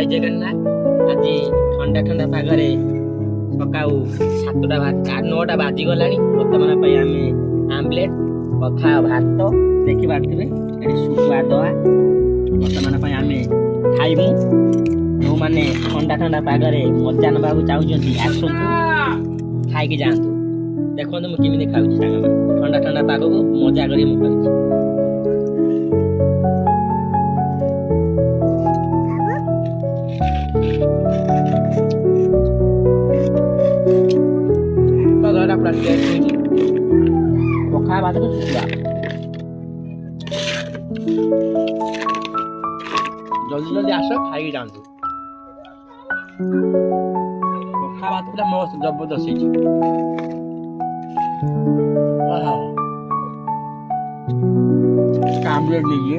जगन्नाथ। आज ठंडा ठंडा पागरे सका 9टा बाजिगला बर्तमान आम आमलेट कथा भात देखी पारे शुखुआ दवा बर्तमान आम खाइमु। जो मैंने ठंडा ठंडा पागरे मजा ना चाहते आसतु खाई जातु। देखो मुझे खाऊँ सांग ठंडा ठंडा पाग को मजा कर पखा भात को शुखुआ जल्दी जल्दी आस खाई जातु। पखा भात पूरा मस्त जबरदस्त आमलेट लीजिए।